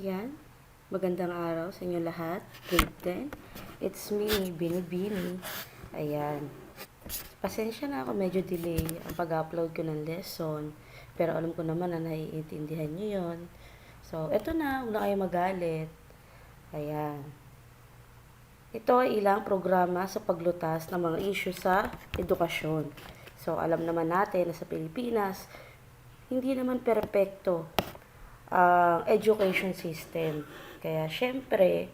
Ayan, magandang araw sa inyo lahat. Grade 10. It's me, Binibini. Ayan. Pasensya na ako, medyo delay ang pag-upload ko ng lesson. Pero alam ko naman na naiintindihan nyo yun. So, eto na, huwag na kayo magalit. Ayan. Ito ay ilang programa sa paglutas ng mga issue sa edukasyon. So, alam naman natin na sa Pilipinas, hindi naman perpekto ang education system. Kaya, syempre,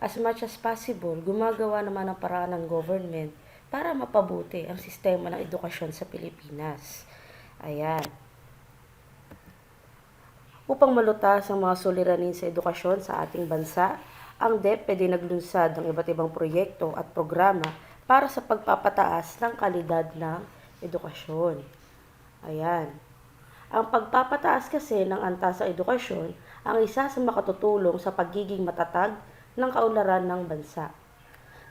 as much as possible, gumagawa naman ang paraan ng government para mapabuti ang sistema ng edukasyon sa Pilipinas. Ayan. Upang malutas ang mga suliranin sa edukasyon sa ating bansa, ang DepEd ay naglunsad ng iba't ibang proyekto at programa para sa pagpapataas ng kalidad ng edukasyon. Ayan. Ang pagpapataas kasi ng antas sa edukasyon ang isa sa makatutulong sa pagiging matatag ng kaunlaran ng bansa.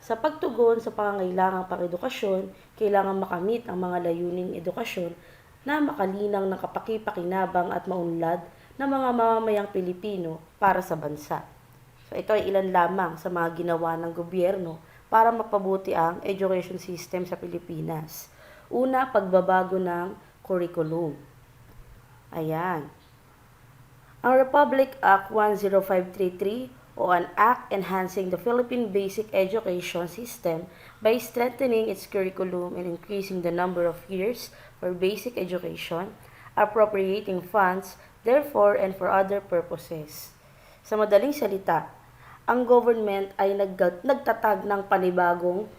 Sa pagtugon sa pangangailangang pang-edukasyon, kailangan makamit ang mga layuning edukasyon na makalinang ng kapaki-pakinabang at maunlad ng mga mamamayang Pilipino para sa bansa. So ito ay ilan lamang sa mga ginawa ng gobyerno para mapabuti ang education system sa Pilipinas. Una, pagbabago ng curriculum. Ayan. Ang Republic Act 10533 o an act enhancing the Philippine basic education system by strengthening its curriculum and increasing the number of years for basic education, appropriating funds, therefore and for other purposes. Sa madaling salita, ang government ay nagtatag ng panibagong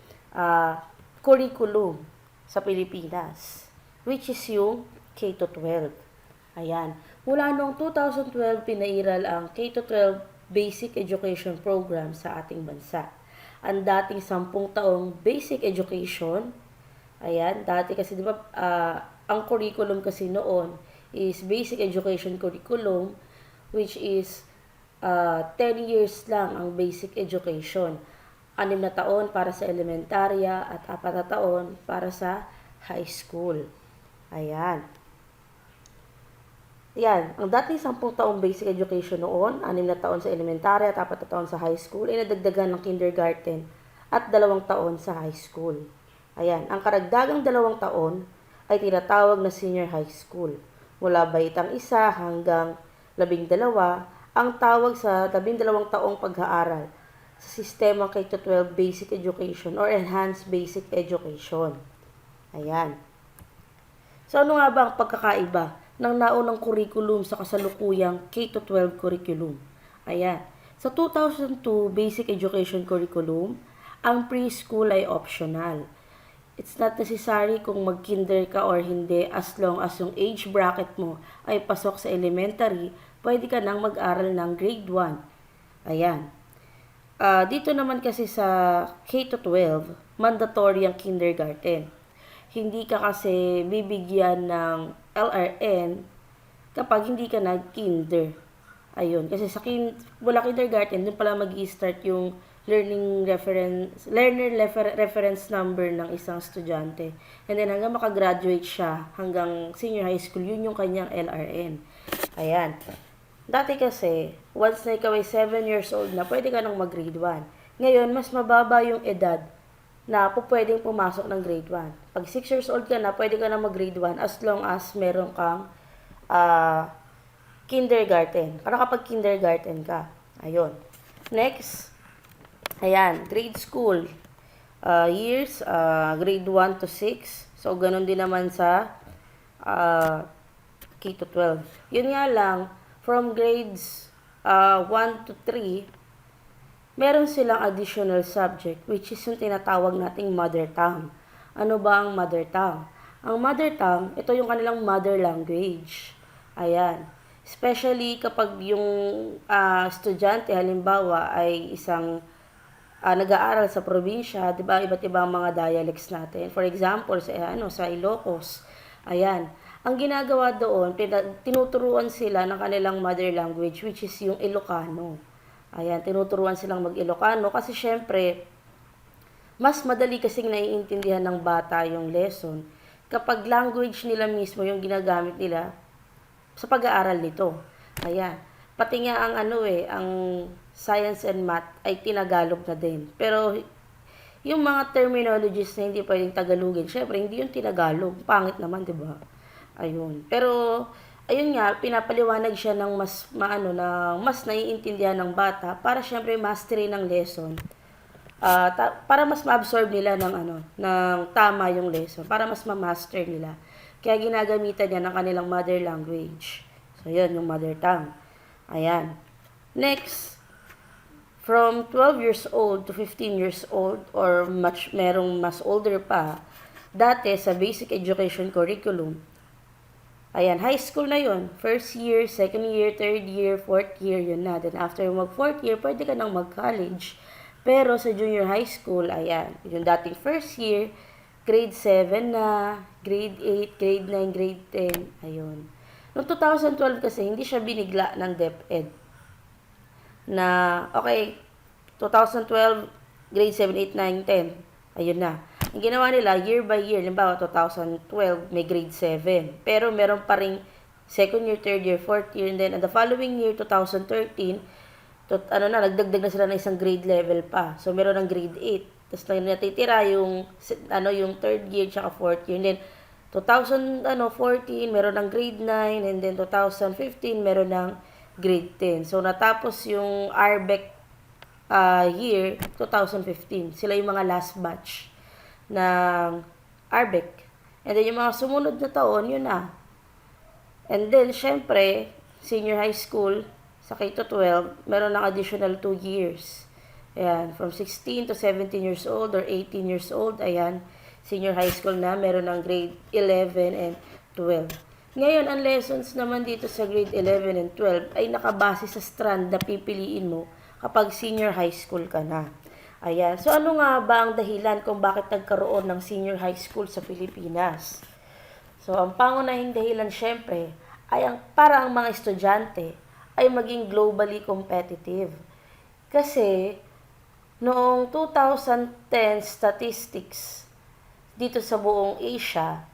curriculum sa Pilipinas, which is yung K-12. Ayan. Mula noong 2012, pinairal ang K-12 Basic Education Program sa ating bansa. Ang dating 10 taong basic education, ayan, dati kasi, di ba, ang curriculum kasi noon is basic education curriculum, which is 10 years lang ang basic education. 6 na taon para sa elementarya at 4 na taon para sa high school. Ayan. Yan, ang dating 10 taong basic education noon, 6 na taon sa elementary at 4 na taon sa high school, ay nadagdagan ng kindergarten at 2 taon sa high school. Ayan, ang karagdagang 2 taon ay tinatawag na senior high school. Mula baitang 1 hanggang 12, ang tawag sa 12 taong pag-aaral sa sistema K-12 basic education or enhanced basic education. Ayan. So ano nga ba ang pagkakaiba ng naunang curriculum sa kasalukuyang K-12 curriculum? Ayan. Sa 2002 Basic Education Curriculum, ang preschool ay optional. It's not necessary kung mag-kinder ka or hindi as long as yung age bracket mo ay pasok sa elementary, pwede ka nang mag-aral ng grade 1. Ayan. Dito naman kasi sa K-12, mandatory ang kindergarten. Hindi ka kasi bibigyan ng LRN kapag hindi ka nag-kinder. Ayun, kasi sa mula kindergarten, dun pala mag-i-start yung learner reference number ng isang estudyante. And then hanggang makagraduate siya, hanggang senior high school, yun yung kanyang LRN. Ayan. Dati kasi, once na ikaw ay 7 years old na, pwede ka nang mag-grade 1. Ngayon, mas mababa yung edad na pwedeng pumasok ng grade 1. Pag 6 years old ka na, pwede ka na mag-grade 1 as long as meron kang kindergarten. Para kapag kindergarten ka. Ayun. Next. Ayan, grade school. Years, grade 1 to 6. So, ganun din naman sa K-12. Yun nga lang, from grades 1 to 3, meron silang additional subject which is yung tinatawag nating mother tongue. Ano ba ang mother tongue? Ang mother tongue, ito yung kanilang mother language. Ayan. Especially kapag yung estudyante halimbawa ay isang nag-aaral sa probinsya, 'di ba? Iba't ibang mga dialects natin. For example, sa Ilocos. Ayan. Ang ginagawa doon, tinuturuan sila ng kanilang mother language which is yung Ilocano. Ayan, tinuturuan silang mag-Ilocano kasi syempre, mas madali kasing naiintindihan ng bata yung lesson kapag language nila mismo yung ginagamit nila sa pag-aaral nito. Ayan. Pati nga ang ang science and math ay tinagalog na din. Pero yung mga terminologies na hindi pwedeng Tagalogin, syempre hindi yung tinagalog. Pangit naman, 'di ba? Ayun. Pero ayun nga, pinapaliwanag siya ng mas na mas naiintindihan ng bata para syempre mastery ng lesson. Para mas ma-absorb nila ng tama yung lesson, para mas ma-master nila. Kaya ginagamitan niya ng kanilang mother language. So, yun, yung mother tongue. Ayan. Next, from 12 years old to 15 years old or merong mas older pa, dati sa basic education curriculum, ayan, high school na yun. First year, second year, third year, fourth year, yun na. Then after mag-fourth year, pwede ka nang mag-college. Pero sa junior high school, ayan, yung dating first year, grade 7 na, grade 8, grade 9, grade 10, ayun. Noong 2012 kasi, hindi siya binigla ng DepEd. Na, okay, 2012, grade 7, 8, 9, 10. Ayun na. Ang ginawa nila, year by year, limbawa 2012, may grade 7. Pero meron pa ring second year, third year, fourth year, and then the following year, 2013, nagdagdag na sila ng isang grade level pa. So, meron ng grade 8. Tapos natitira yung third year tsaka fourth year. And then 2014 meron ng grade 9, and then 2015 meron ng grade 10. So natapos yung RBEC year 2015. Sila yung mga last batch ng RBEC. And then yung mga sumunod na taon, yun na. And then syempre, senior high school sa K-12, meron ng additional 2 years. Ayan, from 16 to 17 years old or 18 years old, ayan, senior high school na, meron ng grade 11 and 12. Ngayon, ang lessons naman dito sa grade 11 and 12 ay nakabase sa strand na pipiliin mo kapag senior high school ka na. Ayan, so ano nga ba ang dahilan kung bakit nagkaroon ng senior high school sa Pilipinas? So, ang pangunahing dahilan syempre ay para ang mga estudyante ay maging globally competitive. Kasi, noong 2010 statistics, dito sa buong Asia,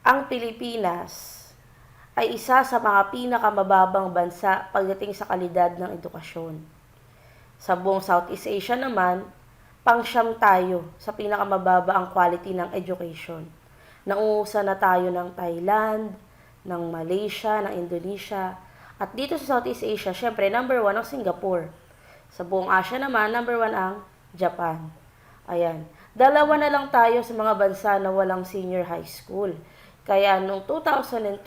ang Pilipinas ay isa sa mga pinakamababang bansa pagdating sa kalidad ng edukasyon. Sa buong Southeast Asia naman, pang-siyam tayo sa pinakamababa ang quality ng education. Nauusa na tayo ng Thailand, ng Malaysia, ng Indonesia. At dito sa Southeast Asia, syempre number 1 ang Singapore. Sa buong Asia naman, number 1 ang Japan. Ayan. Dalawa na lang tayo sa mga bansa na walang senior high school. Kaya noong 2012,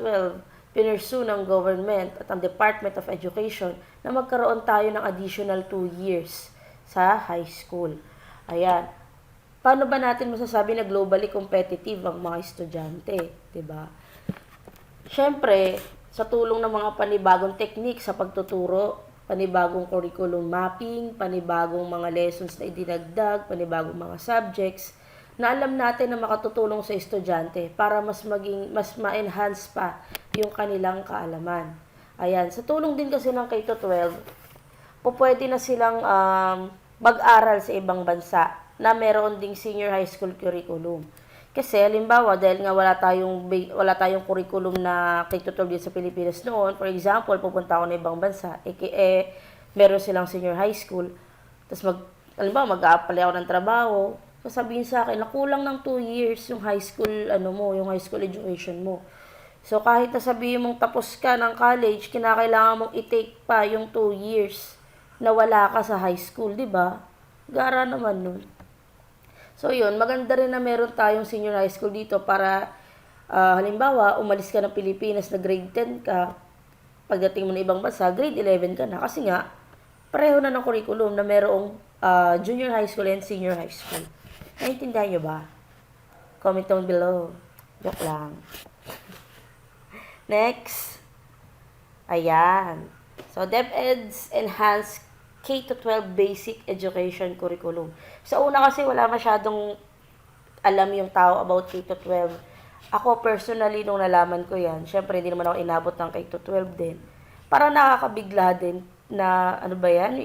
pinursu ng government at ang Department of Education na magkaroon tayo ng additional 2 years sa high school. Ayan. Paano ba natin masasabi na globally competitive ang mga estudyante? Diba? Siyempre, sa tulong ng mga panibagong technique sa pagtuturo, panibagong curriculum mapping, panibagong mga lessons na idinagdag, panibagong mga subjects, na alam natin na makatutulong sa estudyante para mas ma-enhance pa yung kanilang kaalaman. Ayan, sa tulong din kasi ng K-12, pwede na silang mag-aral sa ibang bansa na meron ding senior high school curriculum. Kasi, halimbawa, dahil nga wala tayong curriculum na K-12 din sa Pilipinas noon, for example, pupunta ako na ibang bansa, meron silang senior high school, tapos halimbawa, mag-a-apply ako ng trabaho, sasabihin sa akin, nakulang ng 2 years yung high school, yung high school education mo. So, kahit nasabihin mong tapos ka ng college, kinakailangan mong i-take pa yung 2 years na wala ka sa high school, di ba? Gara naman nun. So, yun, maganda rin na meron tayong senior high school dito para, halimbawa, umalis ka ng Pilipinas na grade 10 ka, pagdating mo na ibang bansa, grade 11 ka na. Kasi nga, pareho na ng curriculum na merong junior high school and senior high school. Naintindihan nyo ba? Comment down below. Joke lang. Next. Ayan. So, DepEd's Enhanced K-12 Basic Education Curriculum. Sa una kasi wala masyadong alam yung tao about K-12. Ako personally, nung nalaman ko yan, syempre hindi naman ako inabot ng K-12 din. Parang nakakabigla din na, ano ba yan,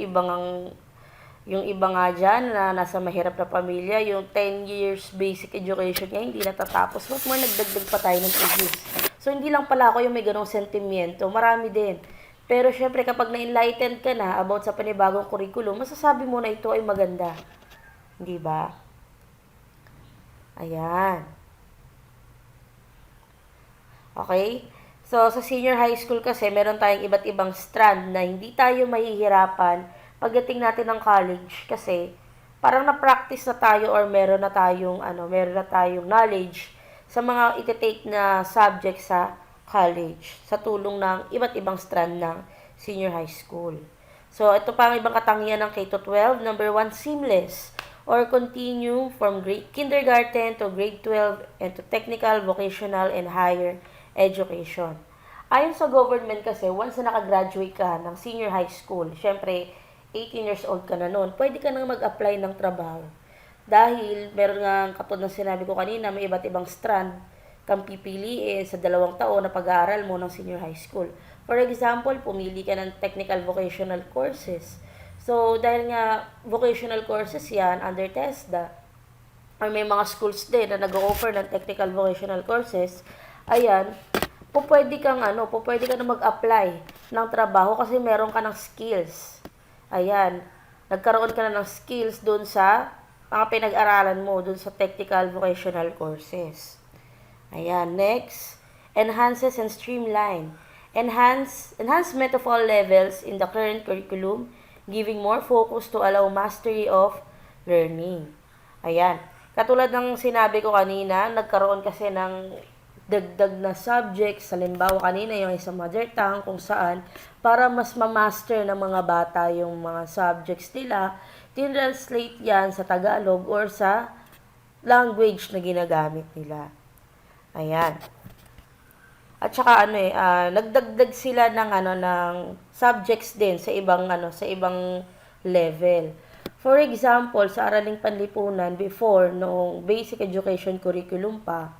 yung iba nga dyan na nasa mahirap na pamilya, yung 10 years basic education niya, hindi natatapos. What more, nagdagdag pa tayo ng 2 years. So, hindi lang pala ako yung may ganong sentimiento. Marami din Pero syempre kapag na-enlightened ka na about sa panibagong curriculum, masasabi mo na ito ay maganda. Hindi ba? Ayan. Okay? So, sa senior high school kasi, meron tayong iba't ibang strand na hindi tayo mahihirapan pagdating natin ng college kasi parang na-practice na tayo or meron na tayong knowledge sa mga iti-take na subject sa college sa tulong ng iba't ibang strand ng senior high school. So, ito pa ang ibang katangian ng K-12. Number 1, seamless or continue from kindergarten to grade 12 and to technical, vocational, and higher education. Ayon sa government kasi, once na nakagraduate ka ng senior high school, syempre, 18 years old ka na noon, pwede ka nang mag-apply ng trabaho. Dahil, meron nga, katulad ng sinabi ko kanina, may iba't ibang strand kang pipiliin sa 2 taon na pag-aaral mo ng senior high school. For example, pumili ka ng technical vocational courses. So, dahil nga vocational courses yan under TESDA, or may mga schools din na nag-offer ng technical vocational courses, ayan, pwede ka na mag-apply ng trabaho kasi meron ka ng skills. Ayan, nagkaroon ka na ng skills dun sa mga pinag-aralan mo, dun sa technical vocational courses. Ayan, next, enhances and streamline. Enhancement of all levels in the current curriculum, giving more focus to allow mastery of learning. Ayan, katulad ng sinabi ko kanina, nagkaroon kasi ng dagdag na subjects, halimbawa kanina yung isang mother tongue kung saan para mas ma-master ng mga bata yung mga subjects nila, tinranslate yan sa Tagalog or sa language na ginagamit nila. Ayan. At saka nagdagdag sila ng subjects din sa ibang level. For example, sa Araling Panlipunan before noong basic education curriculum pa,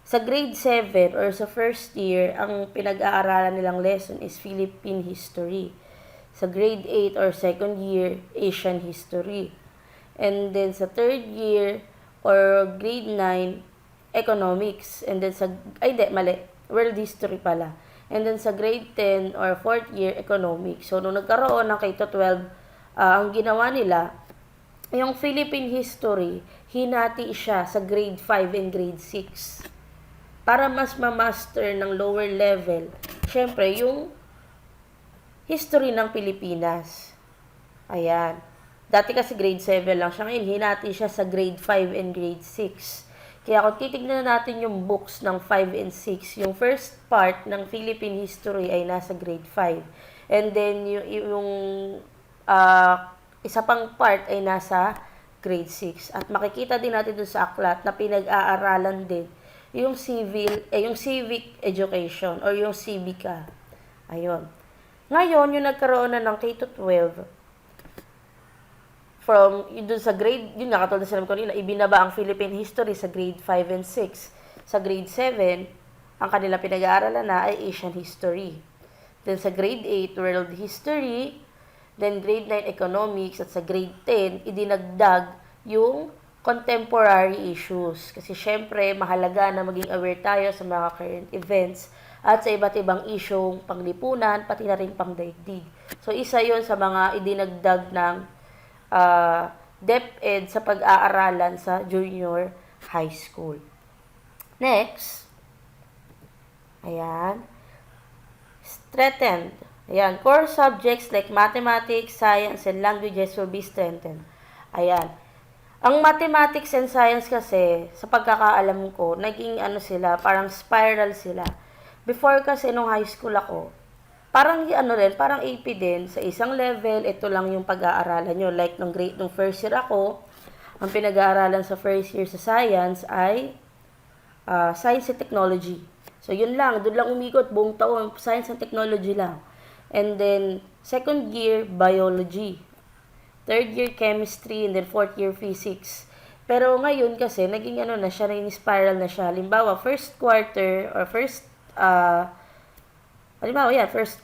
sa grade 7 or sa first year, ang pinag-aaralan nilang lesson is Philippine history. Sa grade 8 or second year, Asian history. And then sa third year or grade 9, economics. And then world history pala. And then sa grade 10 or fourth year, economics. So, nung nagkaroon ng K-12, ang ginawa nila, yung Philippine history, hinati siya sa grade 5 and grade 6. Para mas ma-master ng lower level, syempre, yung history ng Pilipinas. Ayan. Dati kasi grade 7 lang siya. Ngayon, hinati siya sa grade 5 and grade 6. Kaya kung titignan natin yung books ng 5 and 6, yung first part ng Philippine history ay nasa grade 5. And then, yung isa pang part ay nasa grade 6. At makikita din natin dun sa aklat na pinag-aaralan din yung civic education or yung civica. Ayun. Ngayon, yung nagkaroon na ng K-12, from dun sa grade, yun nga, katulad na sinabi ko nila, ibinaba ang Philippine history sa grade 5 and 6. Sa grade 7, ang kanila pinag-aaralan na ay Asian history. Then sa grade 8, world history. Then grade 9, economics. At sa grade 10, idinagdag yung contemporary issues. Kasi syempre, mahalaga na maging aware tayo sa mga current events at sa iba't ibang isyong panglipunan, pati na rin pangdaigdig. So, isa yon sa mga idinagdag ng DepEd sa pag-aaralan sa junior high school. Next. Ayan. Strengthened. Ayan. Core subjects like mathematics, science, and languages will be strengthened. Ayan. Ang mathematics and science kasi, sa pagkakaalam ko, naging parang spiral sila. Before kasi nung high school ako, parang parang AP din, sa isang level, ito lang yung pag-aaralan nyo. Like, nung first year ako, ang pinag-aaralan sa first year sa science ay science and technology. So, yun lang, doon lang umikot, buong taon, science and technology lang. And then, second year, biology. Third year, chemistry, and then fourth year, physics. Pero ngayon kasi, naging naging spiral na siya. Halimbawa, first quarter, or first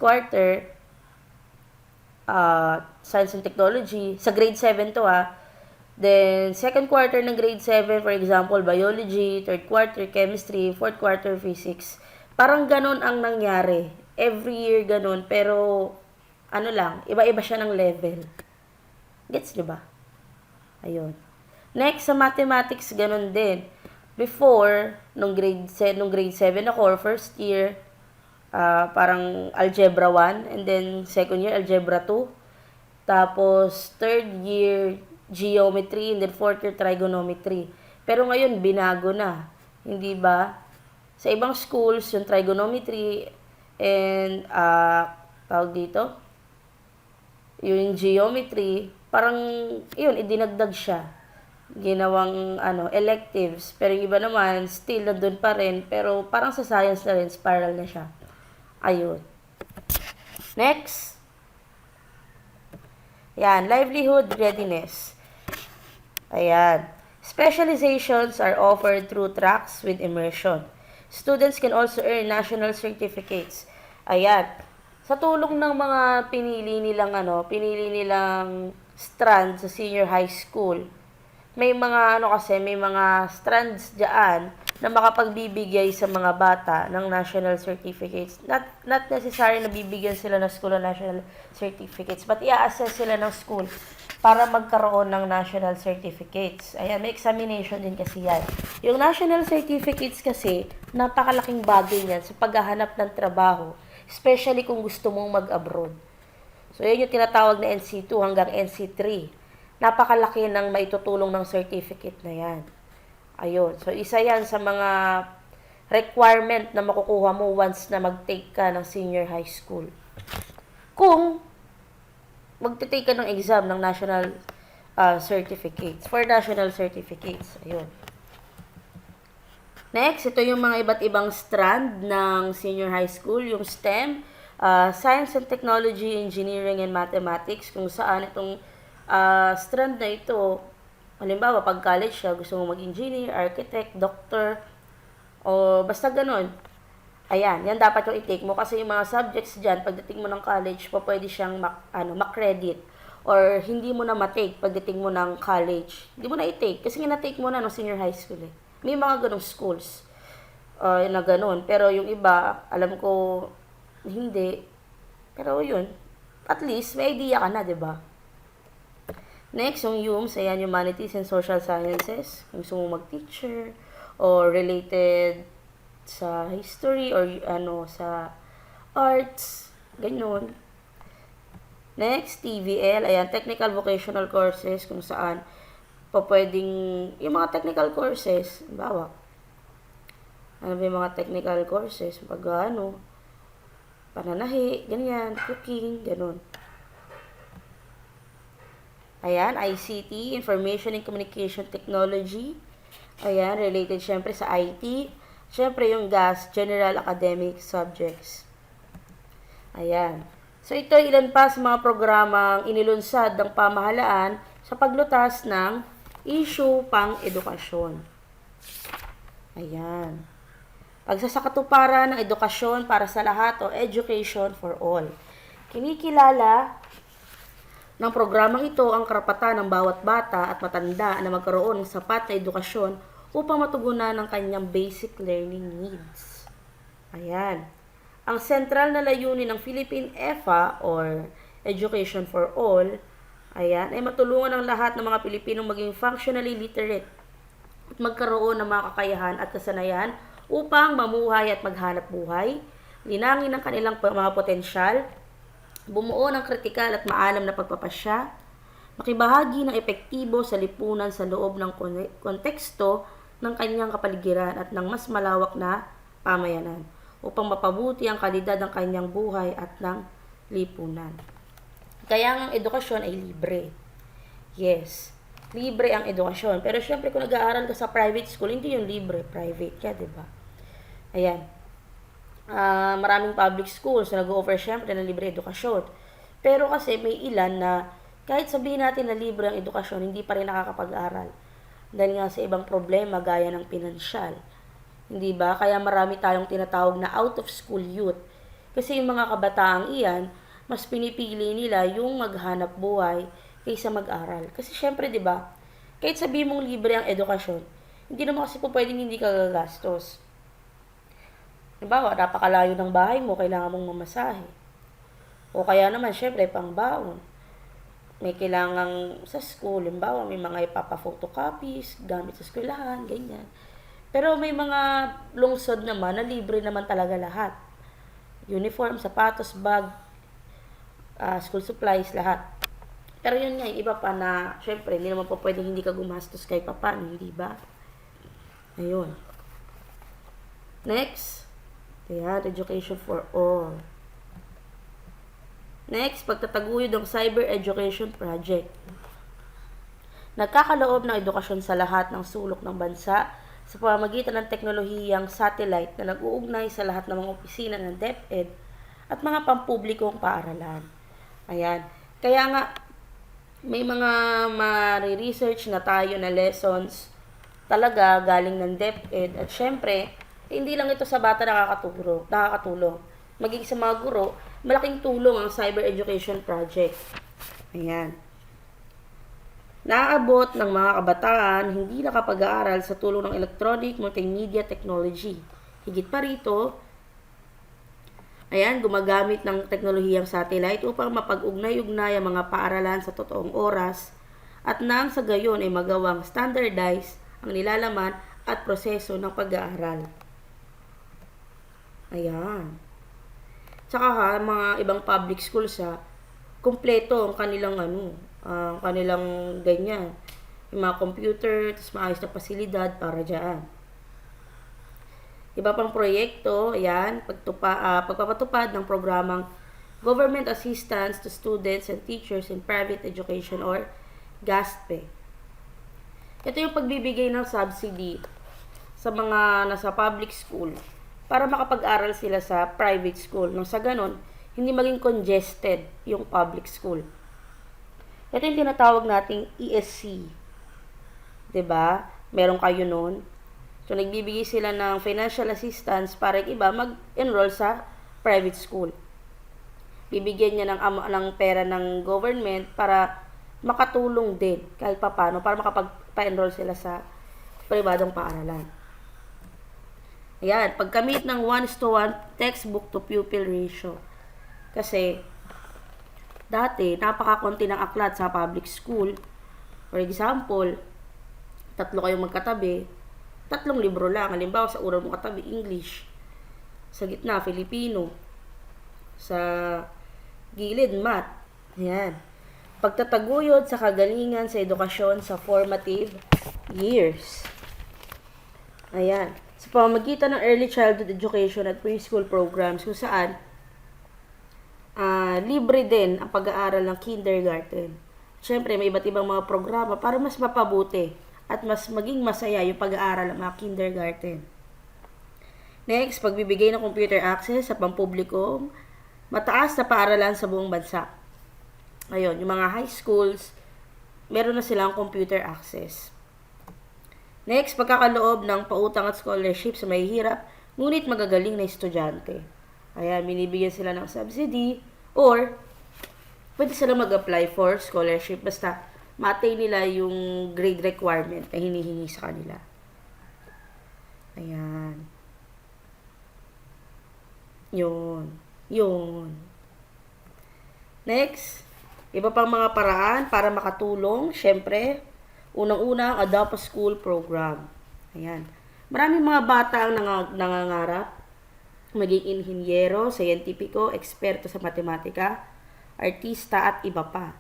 quarter, science and technology, sa grade 7 to Then, second quarter ng grade 7, for example, biology, third quarter, chemistry, fourth quarter, physics. Parang ganon ang nangyari. every year ganun, pero ano lang, iba-iba siya ng level. Gets nyo ba? Ayun. Next, sa mathematics, ganun din. Before, nung grade 7 ako, or first year, parang algebra 1, and then second year, algebra 2. Tapos, third year, geometry, and then fourth year, trigonometry. Pero ngayon, binago na. Hindi ba? Sa ibang schools, yung trigonometry and, tawag dito, yung geometry, parang, yun, idinagdag siya. Ginawang, electives. Pero yung iba naman, still, nandun pa rin. Pero parang sa science na rin, spiral na siya. Ayun. Next. Yan, livelihood readiness. Ayan. Specializations are offered through tracks with immersion. Students can also earn national certificates. Ayan. Sa tulong ng mga pinili nilang strand sa senior high school, may mga strands diyan na makapagbibigay sa mga bata ng national certificates. Not necessary na bibigyan sila ng school ng national certificates, but i-assess sila ng school para magkaroon ng national certificates. Ayan, may examination din kasi yan. Yung national certificates kasi, napakalaking bagay niyan sa paghahanap ng trabaho, especially kung gusto mong mag-abroad. So, yun yung tinatawag na NC2 hanggang NC3. Napakalaki ng maitutulong ng certificate na yan. Ayun. So, isa yan sa mga requirement na makukuha mo once na mag-take ka ng senior high school. Kung mag-take ka ng exam ng national certificates, for national certificates. Ayun. Next, ito yung mga iba't ibang strand ng senior high school, yung STEM, Science and Technology, Engineering and Mathematics, kung saan itong strand na ito, halimbawa, pag college siya, gusto mo mag-engineer, architect, doctor, o basta ganun. Ayan, yan dapat yung i-take mo kasi yung mga subjects dyan, pagdating mo ng college, pwede siyang mak-credit or hindi mo na ma-take pagdating mo ng college. Hindi mo na i-take kasi na-take mo na no senior high school eh. May mga ganong schools na ganon. Pero yung iba, alam ko, hindi. Pero yun, at least may idea ka na, 'di ba? Next, yung UMS, ayan, Humanities and Social Sciences. Kung gusto mo mag-teacher or related sa history or sa arts, ganyan. Next, TVL, ayan, Technical Vocational Courses, kung saan pwedeng, yung mga technical courses, bawa, ano ba yung mga technical courses, pananahi, ganyan, cooking, ganun. Ayan, ICT, Information and Communication Technology. Ayan, related syempre sa IT. Syempre yung GAS, General Academic Subjects. Ayan. So ito ilan pa sa mga programang inilunsad ng pamahalaan sa paglutas ng issue pang-edukasyon. Ayan. Pagsasakatuparan ng edukasyon para sa lahat o Education for All. Kinikilala ng programang ito ang karapatan ng bawat bata at matanda na magkaroon ng sapat na edukasyon upang matugunan ang kanyang basic learning needs. Ayan. Ang sentral na layunin ng Philippine EFA or Education for All, ayan, ay matulungan ang lahat ng mga Pilipinong maging functionally literate at magkaroon ng mga kakayahan at kasanayan upang mamuhay at maghanap buhay, linangin ang kanilang mga potensyal, bumuo ng kritikal at maalam na pagpapasya, makibahagi ng epektibo sa lipunan sa loob ng konteksto ng kanyang kapaligiran at ng mas malawak na pamayanan upang mapabuti ang kalidad ng kanyang buhay at ng lipunan. Kaya ang edukasyon ay libre. Yes, libre ang edukasyon. Pero syempre kung nag-aaral ka sa private school, hindi yung libre, private ka, diba? Ayan. Maraming public schools na nag-offer syempre ng libre edukasyon. Pero kasi may ilan na kahit sabihin natin na libre ang edukasyon, hindi pa rin nakakapag-aral. Dahil nga sa ibang problema gaya ng pinansyal. Hindi ba? Kaya marami tayong tinatawag na out-of-school youth. Kasi yung mga kabataang iyan, mas pinipili nila yung maghanap buhay kaysa mag-aral. Kasi syempre, di ba? Kahit sabihin mong libre ang edukasyon, hindi naman kasi po pwedeng hindi ka gagastos. Halimbawa, napakalayo ng bahay mo, kailangan mong mamasahe. O kaya naman, syempre, pangbaon. May kailangang sa school, halimbawa, may mga ipapa-photocopies, gamit sa eskwelahan, ganyan. Pero may mga lungsod naman na libre naman talaga lahat. Uniform, sapatos, bag, school supplies, lahat. Pero yun nga, yung iba pa na, syempre, hindi naman po pwedeng hindi ka gumastos kahit pa paano, hindi ba? Ayun. Next, ayan, education for all. Next, pagtataguyod ng Cyber Education Project. Nagkakaloob ng edukasyon sa lahat ng sulok ng bansa sa pamamagitan ng teknolohiyang satellite na nag-uugnay sa lahat ng mga opisina ng DepEd at mga pampublikong paaralan. Ayan. Kaya nga, may mga mari-research na tayo na lessons talaga galing ng DepEd at syempre, hindi lang ito sa bata nakakatulong. Maging sa mga guro, malaking tulong ang Cyber Education Project. Ayan. Naaabot ng mga kabataan hindi nakapag-aaral sa tulong ng electronic multimedia technology. Higit pa rito, ayan, gumagamit ng teknolohiyang satellite upang mapag-ugnay-ugnay ang mga paaralan sa totoong oras at nang sa gayon ay magawang standardize ang nilalaman at proseso ng pag-aaral. Ayan. Tsaka mga ibang public schools kumpleto ang kanilang kanilang ganyan. Yung mga computer, tapos maayos na pasilidad para dyan. Iba pang proyekto, ayan, pagpapatupad ng programang Government Assistance to Students and Teachers in Private Education or GASPE. Ito yung pagbibigay ng subsidy sa mga nasa public school para makapag-aral sila sa private school. Nang sa ganon, hindi maging congested yung public school. Ito yung tinatawag nating ESC. 'Di ba? Meron kayo noon. So, nagbibigay sila ng financial assistance para yung iba mag-enroll sa private school. Bibigyan niya ng pera ng government para makatulong din kahit papano para makapag-enroll sila sa pribadong paaralan. Ayan, pagkamit ng 1:1 textbook to pupil ratio. Kasi, dati, napakakunti ng aklat sa public school. For example, 3 kayong magkatabi, 3 libro lang. Halimbawa, sa una mong katabi, English. Sa gitna, Filipino. Sa gilid, Math. Ayan. Pagtataguyod sa kagalingan sa edukasyon sa formative years. Ayan. Sa pamamagitan ng early childhood education at preschool programs kung saan libre din ang pag-aaral ng kindergarten. Siyempre, may iba't ibang mga programa para mas mapabuti at mas maging masaya yung pag-aaral ng mga kindergarten. Next, pagbibigay ng computer access sa pampublikong mataas na paaralan sa buong bansa. Ayun, yung mga high schools, meron na silang computer access. Next, pagkakaloob ng pautang at scholarship sa mahihirap, ngunit magagaling na estudyante. Ayan, binibigyan sila ng subsidy or pwede sila mag-apply for scholarship basta ma-attain nila yung grade requirement na hinihingi sa kanila. Ayan. Yun. Next, iba pang mga paraan para makatulong. Siyempre, unang-una, ang Adopt a School program. Ayan. Maraming mga bata ang nangangarap maging inhinyero, siyentipiko, eksperto sa matematika, artista at iba pa.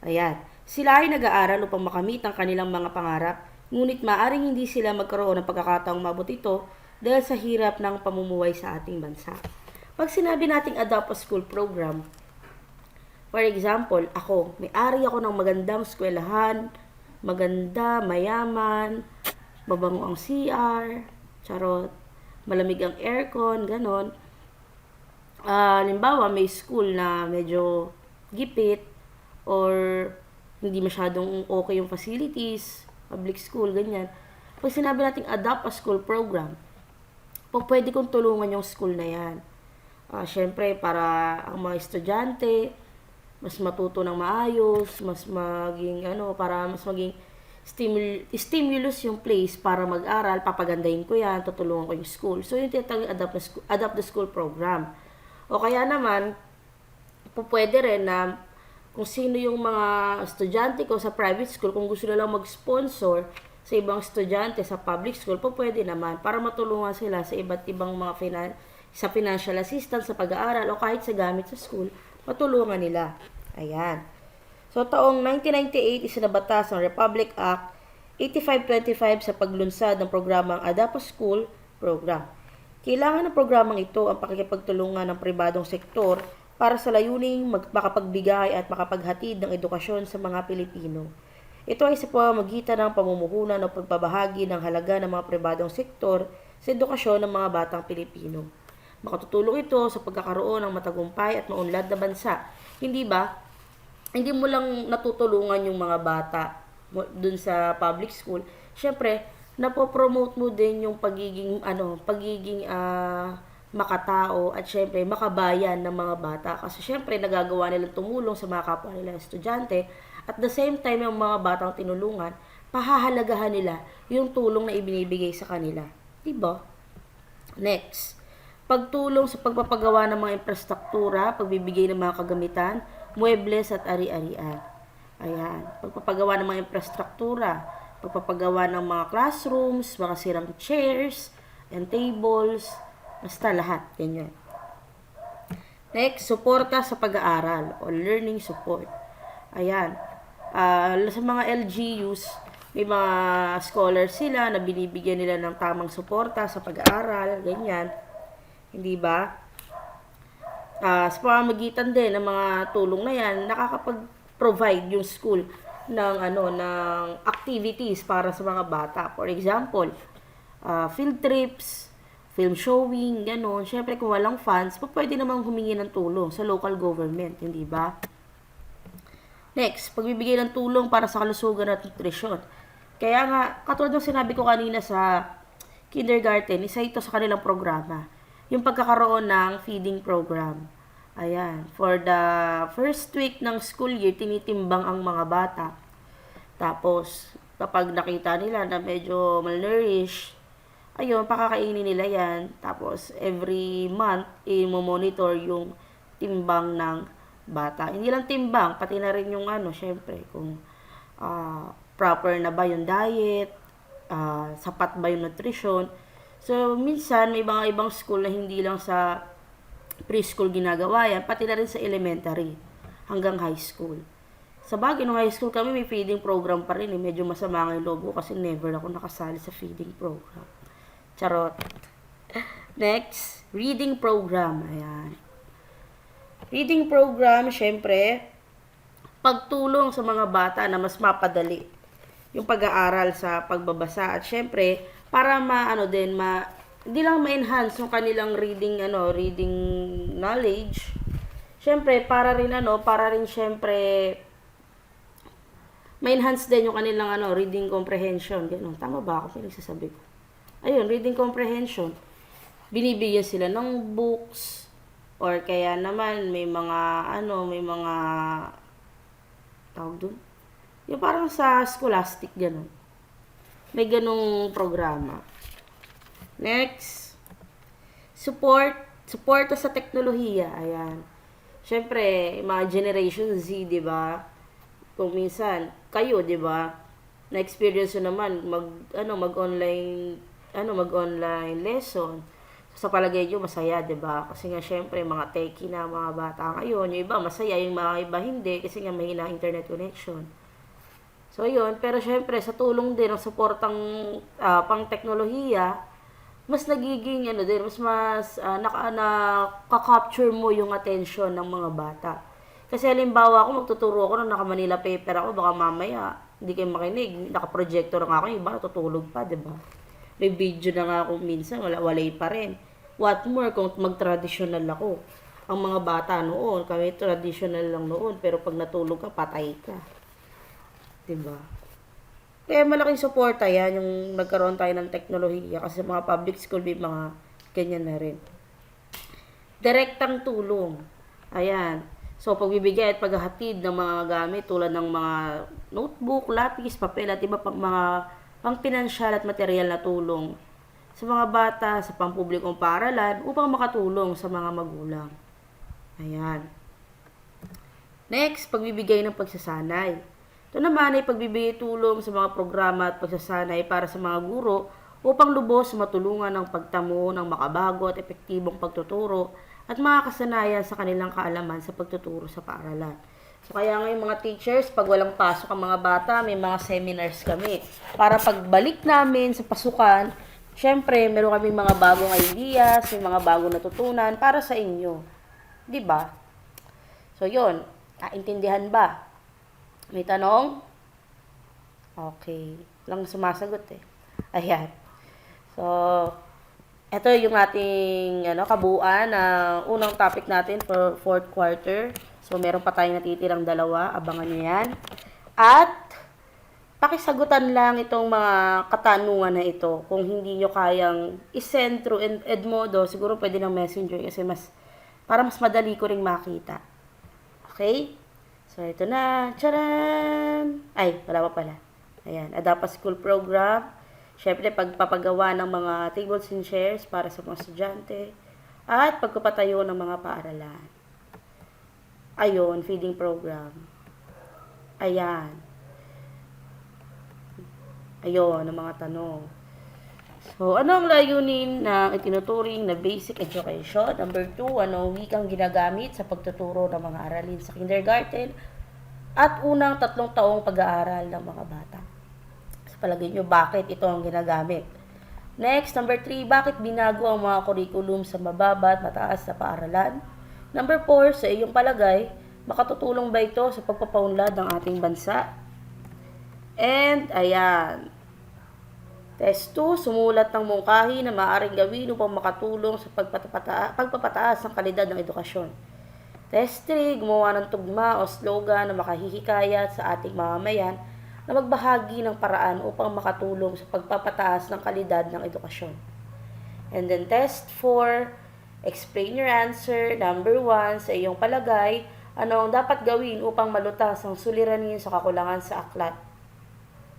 Ayan. Sila ay nag-aaral upang makamit ang kanilang mga pangarap, ngunit maaring hindi sila magkaroon ng pagkakataong mabot ito dahil sa hirap ng pamumuhay sa ating bansa. Pag sinabi nating Adopt a School program, for example, may-ari ako ng magandang eskwelahan, maganda, mayaman, mabango ang CR, charot, malamig ang aircon, ganon. Halimbawa, may school na medyo gipit or hindi masyadong okay yung facilities, public school, ganyan. Pag sinabi nating Adopt a School program, pwede kong tulungan yung school na yan. Siyempre, para ang mga estudyante, mas matuto ng maayos, para mas maging stimulus yung place para mag-aral, papagandahin ko yan, tutulungan ko yung school. So, yung tinatawag adopt the school program. O kaya naman, pwede rin na kung sino yung mga estudyante ko sa private school, kung gusto nila mag-sponsor sa ibang estudyante sa public school, pwede naman para matulungan sila sa iba't ibang mga sa financial assistance sa pag-aaral o kahit sa gamit sa school, matulungan nila. Ayan. So, taong 1998, isinabatas ng Republic Act 8525 sa paglunsad ng programang Adopt a School Program. Kailangan ng programang ito ang pakikipagtulungan ng pribadong sektor para sa layuning makapagbigay at makapaghatid ng edukasyon sa mga Pilipino. Ito ay sa pamamagitan ng pamumuhunan o pagbabahagi ng halaga ng mga pribadong sektor sa edukasyon ng mga batang Pilipino. Makatutulong ito sa pagkakaroon ng matagumpay at maunlad na bansa. Hindi ba? Hindi mo lang natutulungan yung mga bata dun sa public school. Siyempre, napopromote mo din yung pagiging makatao at syempre makabayan ng mga bata. Kasi syempre nagagawa nilang tumulong sa mga kapwa nila estudyante at the same time yung mga batang tinulungan, pahahalagahan nila yung tulong na ibinibigay sa kanila. Diba? Next, pagtulong sa pagpapagawa ng mga infrastruktura, pagbibigay ng mga kagamitan, muebles at ari-arian. Ayan, pagpapagawa ng mga infrastruktura, pagpapagawa ng mga classrooms, mga sirang chairs and tables, basta lahat, ganyan. Next, suporta sa pag-aaral o learning support. Ayan, sa mga LGUs, may mga scholars sila na binibigyan nila ng tamang suporta sa pag-aaral, ganyan. Hindi ba? Sa pamamagitan din ng mga tulong na yan, nakakapag-provide yung school ng activities para sa mga bata. For example, field trips, film showing, gano'n. Syempre kung walang funds, pwede namang humingi ng tulong sa local government, hindi ba? Next, pagbibigay ng tulong para sa kalusugan at nutrisyon. Kaya nga, katulad ng sinabi ko kanina sa kindergarten, isa ito sa kanilang programa. Yung pagkakaroon ng feeding program. Ayan. For the first week ng school year, tinitimbang ang mga bata. Tapos, kapag nakita nila na medyo malnourished, ayun, pakakainin nila yan. Tapos, every month, i-monitor yung timbang ng bata. Hindi lang timbang, pati na rin yung syempre, kung proper na ba yung diet, sapat ba yung nutrition. So, minsan, may mga ibang school na hindi lang sa preschool ginagawa yan, pati na rin sa elementary hanggang high school. Sa bagay, nung high school kami, may feeding program pa rin. Medyo masama nga yung loob ko kasi never ako nakasali sa feeding program. Charot. Next, reading program. Ayan. Reading program, syempre, pagtulong sa mga bata na mas mapadali yung pag-aaral sa pagbabasa. At syempre, para hindi lang ma-enhance yung kanilang reading knowledge. Syempre, para rin syempre ma-enhance din yung kanilang reading comprehension. Ganun. Tama ba ako pinagsasabi ko? Ayun, reading comprehension. Binibigyan sila ng books or kaya naman may mga tawag doon. Yung parang sa scholastic ganun. May ganung programa. Next, support sa teknolohiya. Ayan. Syempre, mga Generation Z, 'di ba? Kung minsan kayo, 'di ba? Na-experience nyo naman mag-online lesson. Sa palagay nyo, masaya, 'di ba? Kasi nga syempre, mga techie na mga bata ngayon, yung iba masaya, yung mga iba hindi kasi nga mahina internet connection. So, yun. Pero syempre, sa tulong din ng suportang pang teknolohiya, mas nagiging mas nakaka-capture mo yung attention ng mga bata. Kasi halimbawa ako, magtuturo ako nung naka-Manila paper ako, baka mamaya hindi kayo makinig, naka-projector nga ako, iba natutulog pa, 'di ba? May video na nga ako minsan, walay pa rin. What more kung mag-traditional ako. Ang mga bata noon, kami traditional lang noon, pero pag natulog ka, patay ka. 'Di ba? Kaya malaking suporta yan, yung nagkaroon tayo ng teknolohiya kasi mga public school may mga ganyan na rin. Direktang tulong. Ayan. So, pagbibigay at paghahatid ng mga gamit tulad ng mga notebook, lapis, papel at iba pang mga pangpinansyal at material na tulong sa mga bata sa pampublikong paaralan upang makatulong sa mga magulang. Ayan. Next, pagbibigay ng pagsasanay. Ito naman ay pagbibigay tulong sa mga programa at pagsasanay para sa mga guro upang lubos matulungan ng pagtamo ng makabago at epektibong pagtuturo at mga kasanayan sa kanilang kaalaman sa pagtuturo sa paaralan. So, kaya ngayon mga teachers, pag walang pasok ang mga bata, may mga seminars kami. Para pagbalik namin sa pasukan, syempre, meron kaming mga bagong ideas, may mga bagong natutunan para sa inyo. 'Di ba? So, yun. Naintindihan ba? May tanong? Okay. Walang sumasagot eh. Ayan. So, ito yung ating kabuuan na unang topic natin for fourth quarter. So, meron pa tayong natitirang dalawa. Abangan nyo yan. At, pakisagutan lang itong mga katanungan na ito. Kung hindi nyo kayang isend through Edmodo, siguro pwede ng messenger kasi para mas madali ko ring makita. Okay? So, ito na. Charan! Ay, wala pa pala. Ayan. ADAPA School Program. Siyempre, pagpapagawa ng mga tables and chairs para sa mga estudyante. At pagpapatayo ng mga paaralan. Ayun, feeding program. Ayan. Ayun, ang mga tanong. So, ano ang layunin ng itinuturing na basic education? Number 2, ano wikang ginagamit sa pagtuturo ng mga aralin sa kindergarten at unang 3 taong pag-aaral ng mga bata. Sa palagay nyo, bakit ito ang ginagamit? Next, number 3, bakit binago ang mga curriculum sa mababa at mataas na paaralan? Number 4, sa iyong palagay, makatutulong ba ito sa pagpapaunlad ng ating bansa? And, ayan. Test 2, sumulat ng mungkahi na maaaring gawin upang makatulong sa pagpapataas ng kalidad ng edukasyon. Test 3, gumawa ng tugma o slogan na makahihikayat sa ating mamamayan na magbahagi ng paraan upang makatulong sa pagpapataas ng kalidad ng edukasyon. And then test 4, explain your answer. Number 1, sa iyong palagay, ano ang dapat gawin upang malutas ang suliranin sa kakulangan sa aklat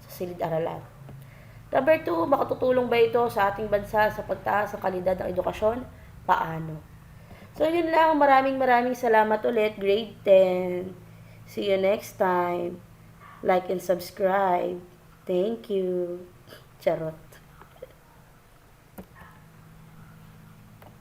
sa silid-aralan. Number 2, makatutulong ba ito sa ating bansa sa pagtaas ng kalidad ng edukasyon? Paano? So, yun lang. Maraming salamat ulit. Grade 10. See you next time. Like and subscribe. Thank you. Charot.